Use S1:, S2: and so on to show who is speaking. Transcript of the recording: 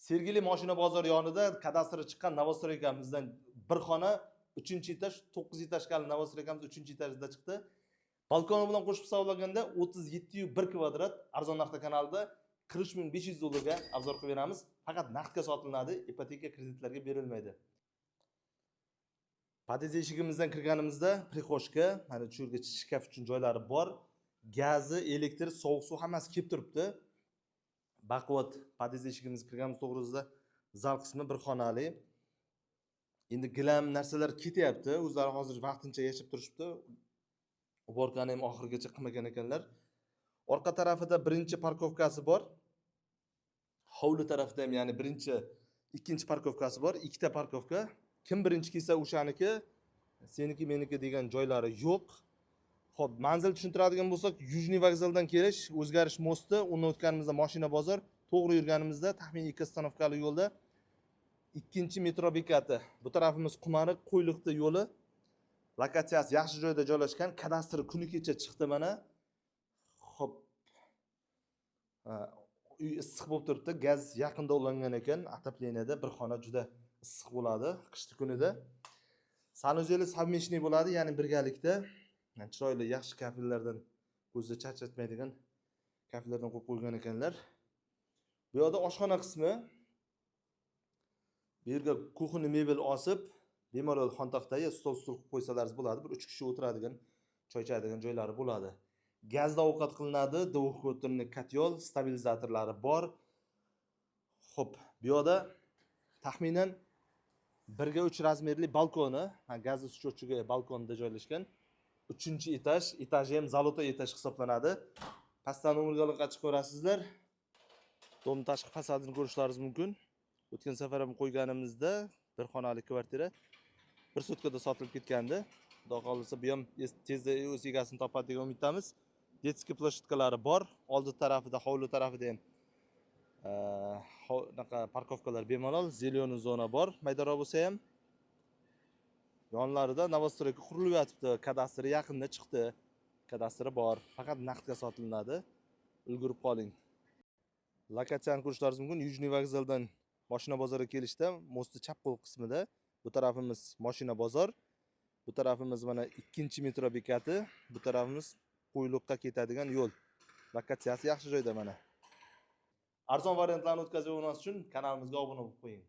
S1: Sergeli mashina bozori yonida kadastri chiqqan Novostroykamizdan bir xona 3-etaj, 9 etajli Novostroykamiz 3-etajda chiqdi. Balkoni bilan qo'shib hisoblaganda 37,1 kvadrat arzon narxda kanalda 40.500 dollarga arzor qilib beramiz. Faqat naqdga sotilinadi, ipoteka kreditlarga berilmaydi. Pod'ezd eshigimizdan kirganimizda prixoshka, mana shu yerga shkaf uchun joylari bor. Gazi, elektr, sovuq suv hammasi kelib turibdi. Baquvvat pod'ezd eshigimizga kirganimiz to'g'risida zal qismi bir xonali. Endi gilam narsalar ketyapti. O'zlari hozir vaqtincha yashab turishibdi. Uborkani ham oxirigacha qilmagan ekanlar. Orqa tarafida birinchi parkovkasi bor. Hovli tarafida ham, ya'ni birinchi, ikkinchi parkovkasi bor. Ikkita parkovka. Kim birinchi kelsa o'shaniki, seniki, meniki degan joylari yo'q. Xo'p, manzil tushuntiradigan bo'lsak, Yujniy vokzaldan kelish, o'zgarish mosti, undan o'tganimizda mashina bozor, to'g'ri yurganimizda taxminan 2 stanovkali yo'lda ikkinchi metro bekati. Bu tarafimiz Qumariq, Qo'yliqda yo'li. Lokatsiyasi yaxshi joyda joylashgan, kadastri kuni kecha chiqdi mana. Xo'p. Uy issiq bo'lib turibdi, gaz yaqinda ulangan ekan, atapleniyada bir xona juda issiq bo'ladi qishki kunida. Sanuzel совместный bo'ladi, ya'ni birgalikda. Chiroyli, yaxshi kafillardan, ko'zni charchatmaydigan kafillardan qo'yib qo'ygan ekanlar. Bu yerda oshxona qismi. Bu yerga kuxni mebel osib, bemalol xontaxtaga stol qilib qo'ysalaringiz bo'ladi. Bir 3 kishi o'tiradigan, choy ichadigan joylari bo'ladi. Gazda ovqat qilinadi, dvухкотный kotyol, stabilizatorlari bor. Xo'p, bu yerda taxminan 1/3 razmerli balkoni, gazli счётчиga balkonda joylashgan. 3-etaj, etaji ham zalotoy etaj hisoblanadi. Pastdan umurga chiqib ko'rasizlar. Dom tashqi fasadini ko'rishlaringiz mumkin. O'tgan safar ham qo'yganimizda bir xonali kvartira bir sutkada sotilib ketgandi. Xudo xolisa bu ham tezda o'z egasini topadi degan umiddamiz. Detskiy ploshadkalari bor. Oldi tarafida, hovli tarafida ham parkovkalar bemalol, zeleniy zona bor. Maydaroq bo'lsa ham yonlarida Novostroyka qurilib yotibdi. Kadastri yaqinda chiqdi. Kadastri bor. Faqat naqdga sotilinadi. Ulgurib qoling. Lokatsiyani ko'rishlaringiz mumkin. Yujniy vokzaldan mashina bozoriga kelishda mostning chap qo'l qismida bu tarafimiz mashina bozor, bu tarafimiz mana 2-metro bekati, bu tarafimiz Qo'yliqqa ketadigan yo'l. Lokatsiyasi yaxshi joyda mana. Arzon variantlarni o'tkazib olmaslik uchun kanalimizga obuna bo'lib qo'ying.